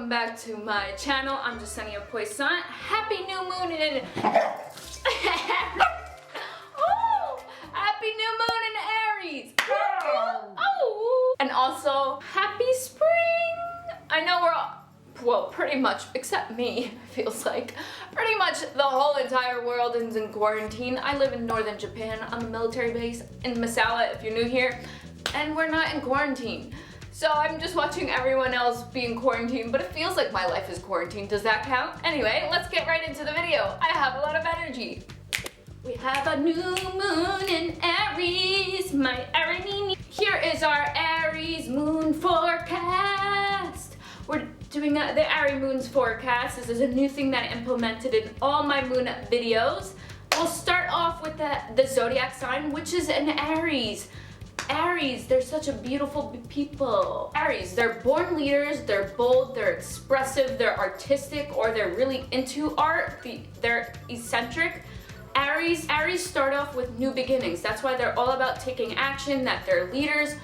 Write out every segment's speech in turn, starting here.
welcome back to my channel. I'm Jesenia Poissant. Happy new moon in oh, happy new moon in Aries. Oh, and also happy spring. I know we're all, well, pretty much, except me, feels like. Pretty much the whole entire world is in quarantine. I live in northern Japan on a military base in Misawa, if you're new here, and we're not in quarantine. So I'm just watching everyone else be in quarantine, but it feels like my life is quarantined. Does that count? Anyway, let's get right into the video. I have a lot of energy. We have a new moon in Aries, my Aries. Here is our Aries moon forecast. We're doing the Aries moon's forecast. This is a new thing that I implemented in all my moon videos. We'll start off with the zodiac sign, which is an Aries. Aries, they're such a beautiful people. Aries, they're born leaders, they're bold, they're expressive, they're artistic, or they're really into art, they're eccentric. Aries start off with new beginnings. That's why they're all about taking action, that they're leaders.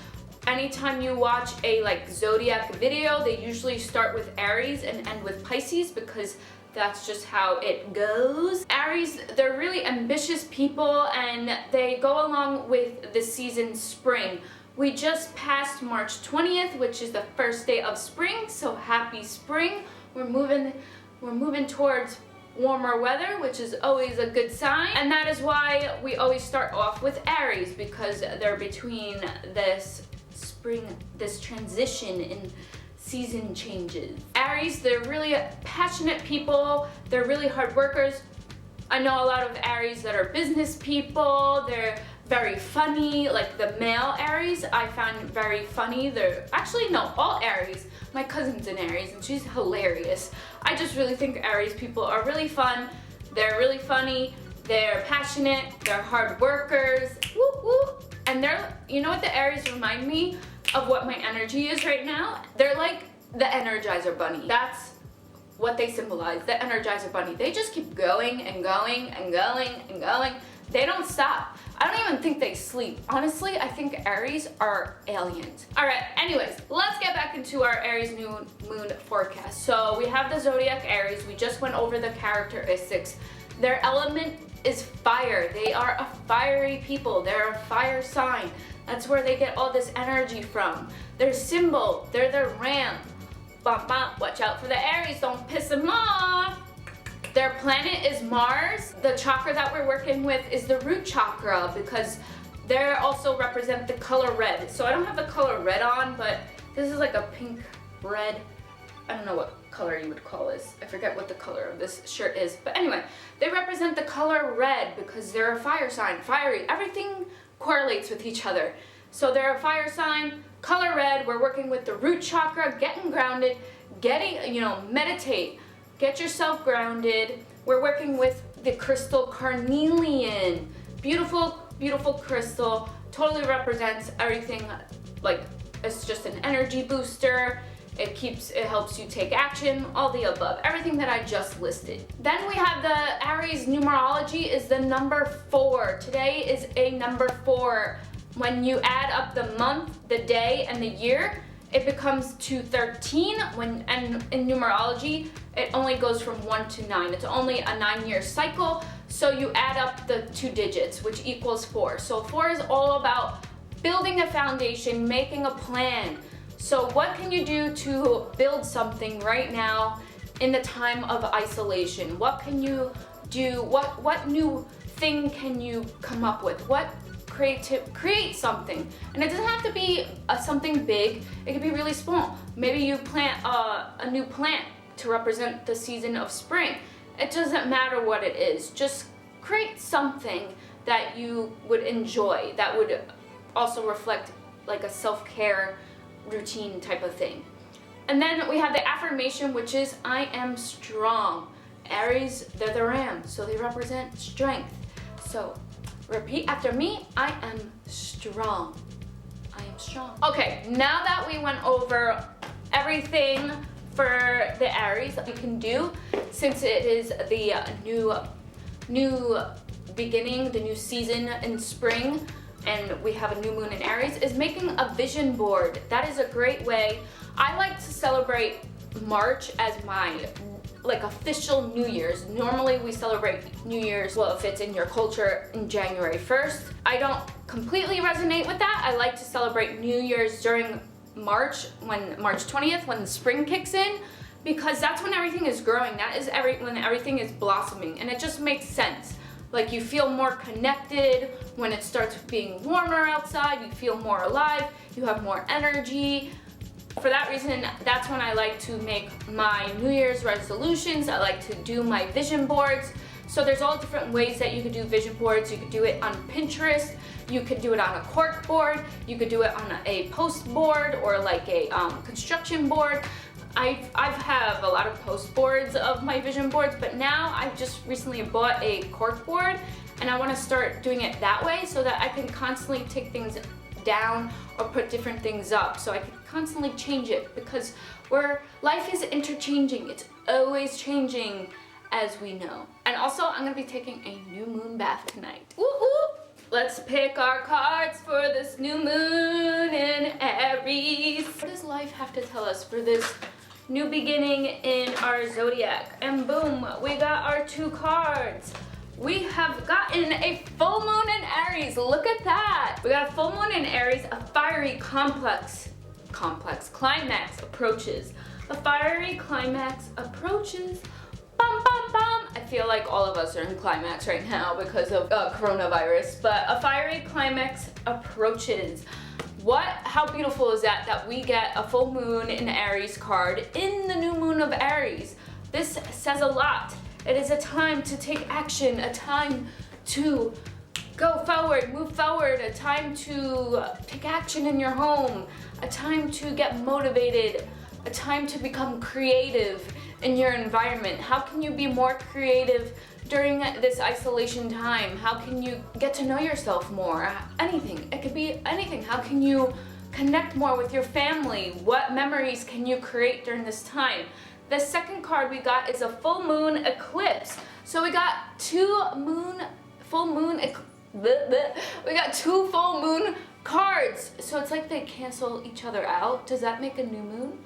Anytime you watch a zodiac video, they usually start with Aries and end with Pisces because that's just how it goes. Aries, they're really ambitious people and they go along with the season spring. We just passed March 20th, which is the first day of spring, so happy spring. We're moving towards warmer weather, which is always a good sign. And that is why we always start off with Aries, because they're between this spring, this transition in season changes. Aries, they're really passionate people. They're really hard workers. I know a lot of Aries that are business people. They're very funny, like the male Aries I found very funny. They're actually, no, all Aries. My cousin's an Aries and she's hilarious. I just really think Aries people are really fun. They're really funny. They're passionate. They're hard workers. Whoop, whoop. And they're, you know what the Aries remind me of what my energy is right now? They're like the Energizer Bunny. That's what they symbolize, the Energizer Bunny. They just keep going and going and going and going. They don't stop. I don't even think they sleep. Honestly, I think Aries are aliens. All right, anyways, let's get back into our Aries new moon forecast. So we have the zodiac Aries. We just went over the characteristics. Their element is fire. They are a fiery people. They're a fire sign. That's where they get all this energy from. Their symbol, they're the ram. Bum, bum. Watch out for the Aries, don't piss them off. Their planet is Mars. The chakra that we're working with is the root chakra because they also represent the color red. So I don't have the color red on, but this is like a pink red. I don't know what color you would call this. I forget what the color of this shirt is. But anyway, they represent the color red because they're a fire sign, fiery. Everything correlates with each other. So they're a fire sign, color red. We're working with the root chakra, getting grounded, meditate, get yourself grounded. We're working with the crystal carnelian. Beautiful, beautiful crystal. Totally represents everything. Like, it's just an energy booster. It helps you take action, all the above, everything that I just listed. Then we have the Aries numerology is the number 4. Today is a number 4. When you add up the month, the day, and the year, it becomes to 13. And in numerology, it only goes from 1 to 9. It's only a 9-year cycle. So you add up the 2 digits, which equals 4. So 4 is all about building a foundation, making a plan. So what can you do to build something right now in the time of isolation? What can you do? What new thing can you come up with? Create something. And it doesn't have to be something big. It could be really small. Maybe you plant a new plant to represent the season of spring. It doesn't matter what it is. Just create something that you would enjoy, that would also reflect like a self-care routine type of thing. And then we have the affirmation, which is I am strong. Aries, they're the ram, so they represent strength. So repeat after me, I am strong. I am strong. Okay, now that we went over everything for the Aries that we can do, since it is the new beginning, the new season in spring, and we have a new moon in Aries, is making a vision board. That is a great way. I like to celebrate March as my like official New Year's. Normally we celebrate New Year's, well, if it's in your culture, in January 1st. I don't completely resonate with that. I like to celebrate New Year's during March 20th, when the spring kicks in, because that's when everything is growing. That is when everything is blossoming, and it just makes sense. Like, you feel more connected when it starts being warmer outside. You feel more alive. You have more energy. For that reason, that's when I like to make my New Year's resolutions. I like to do my vision boards. So there's all different ways that you could do vision boards. You could do it on Pinterest. You could do it on a cork board. You could do it on a post board or like a construction board. I have a lot of post boards of my vision boards, but now I've just recently bought a cork board, and I want to start doing it that way so that I can constantly take things down or put different things up, so I can constantly change it, because life is interchanging. It's always changing, as we know. And also, I'm gonna be taking a new moon bath tonight. Woo woo! Let's pick our cards for this new moon in Aries. What does life have to tell us for this new beginning in our zodiac? And boom, we got our 2 cards. We have gotten a full moon in Aries. Look at that. We got a full moon in Aries. A fiery climax approaches. A fiery climax approaches. Bum, bum, bum. I feel like all of us are in climax right now because of coronavirus, but a fiery climax approaches. How beautiful is that we get a full moon in Aries card in the new moon of Aries. This says a lot. It is a time to take action, a time to go forward, move forward, a time to take action in your home, a time to get motivated, a time to become creative in your environment. How can you be more creative during this isolation time? How can you get to know yourself more? Anything. It could be anything. How can you connect more with your family? What memories can you create during this time? The second card we got is a full moon eclipse. So we got 2 full moon cards. So it's like they cancel each other out. Does that make a new moon?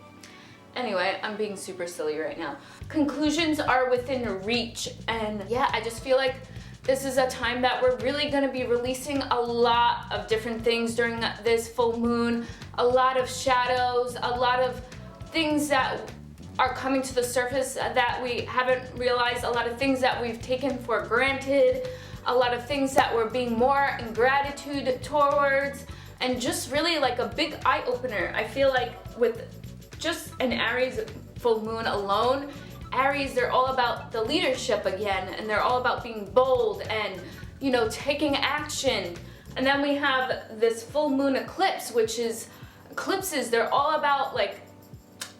Anyway, I'm being super silly right now. Conclusions are within reach, and yeah, I just feel like this is a time that we're really gonna be releasing a lot of different things during this full moon. A lot of shadows, a lot of things that are coming to the surface that we haven't realized, a lot of things that we've taken for granted, a lot of things that we're being more in gratitude towards, and just really like a big eye-opener. I feel like with just an Aries full moon alone, Aries, they're all about the leadership again, and they're all about being bold and, you know, taking action. And then we have this full moon eclipse, which is, eclipses, they're all about like,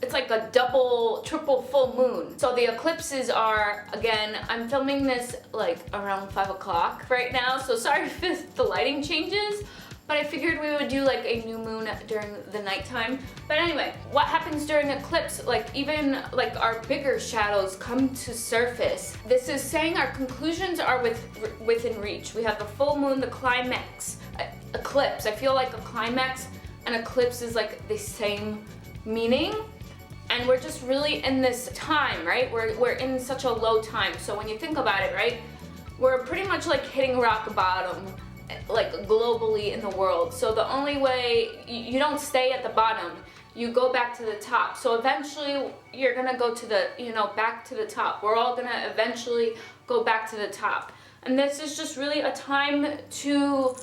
it's like a double, triple full moon. So the eclipses are, again, I'm filming this like around 5 o'clock right now, so sorry if the lighting changes, but I figured we would do like a new moon during the nighttime. But anyway, what happens during eclipse, like even like our bigger shadows come to surface. This is saying our conclusions are within reach. We have the full moon, the climax, eclipse. I feel like a climax and eclipse is like the same meaning. And we're just really in this time, right? We're in such a low time. So when you think about it, right? We're pretty much like hitting rock bottom, like globally in the world. So the only way, you don't stay at the bottom, you go back to the top. So eventually you're gonna go to the, you know, back to the top. We're all gonna eventually go back to the top. And this is just really a time to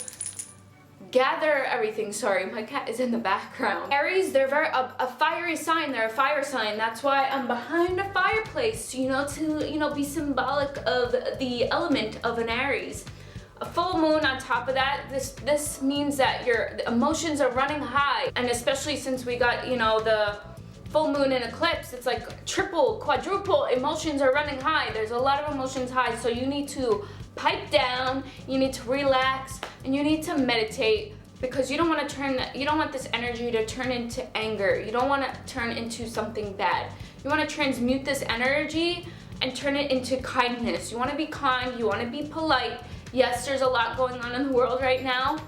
gather everything. Sorry, my cat is in the background. Aries, they're a fiery sign. They're a fire sign. That's why I'm behind a fireplace, you know, to, you know, be symbolic of the element of an Aries. A full moon on top of that, this means that your emotions are running high. And especially since we got, you know, the full moon and eclipse, it's like triple, quadruple emotions are running high. There's a lot of emotions high, so you need to pipe down, you need to relax, and you need to meditate, because you don't want this energy to turn into anger. You don't want to turn into something bad. You want to transmute this energy and turn it into kindness. You want to be kind, you want to be polite. Yes, there's a lot going on in the world right now,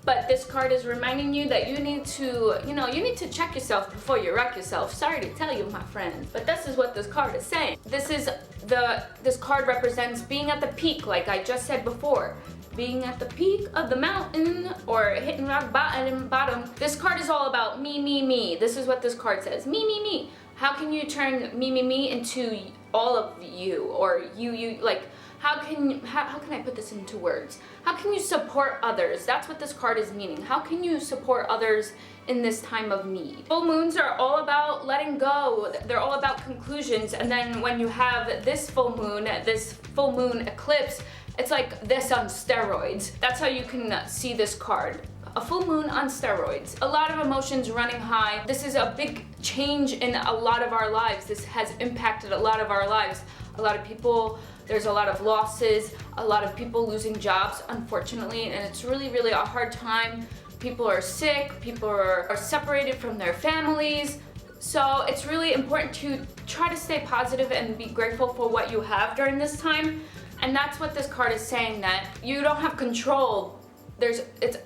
But this card is reminding you that you need to, you need to check yourself before you wreck yourself. Sorry to tell you, my friends, but this is what this card is saying. This card represents being at the peak, like I just said before. Being at the peak of the mountain or hitting rock bottom. This card is all about me, me, me. This is what this card says. Me, me, me. How can you turn me, me, me into all of you, or you, like, how can I put this into words? How can you support others? That's what this card is meaning. How can you support others in this time of need? Full moons are all about letting go. They're all about conclusions. And then when you have this full moon eclipse, it's like this on steroids. That's how you can see this card. A full moon on steroids. A lot of emotions running high. This is a big change in a lot of our lives. This has impacted a lot of our lives. A lot of people, there's a lot of losses, a lot of people losing jobs, unfortunately, and it's really, really a hard time. People are sick, people are separated from their families. So it's really important to try to stay positive and be grateful for what you have during this time. And that's what this card is saying, that you don't have control. It's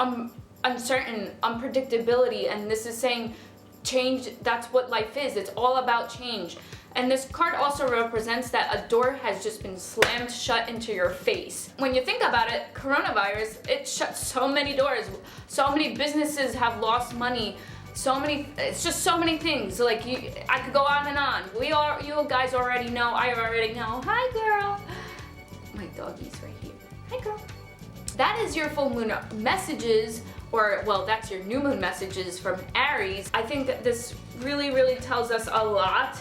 uncertain, unpredictability, and this is saying change. That's what life is. It's all about change. And this card also represents that a door has just been slammed shut into your face. When you think about it, coronavirus, it shut so many doors. So many businesses have lost money. It's just so many things. Like, I could go on and on. You guys already know, I already know. Hi, girl. My doggy's right here. Hi, girl. That is your full moon messages, or, well, that's your new moon messages from Aries. I think that this really, really tells us a lot.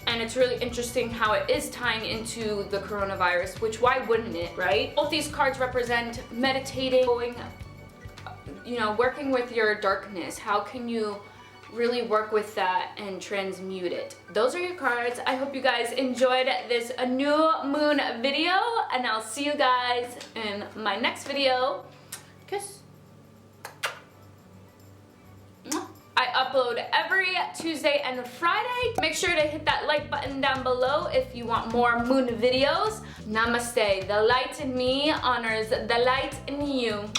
And it's really interesting how it is tying into the coronavirus, which why wouldn't it, right? Both these cards represent meditating, working with your darkness. How can you really work with that and transmute it? Those are your cards. I hope you guys enjoyed this new moon video, and I'll see you guys in my next video. Kiss. I upload every Tuesday and Friday. Make sure to hit that like button down below if you want more moon videos. Namaste. The light in me honors the light in you.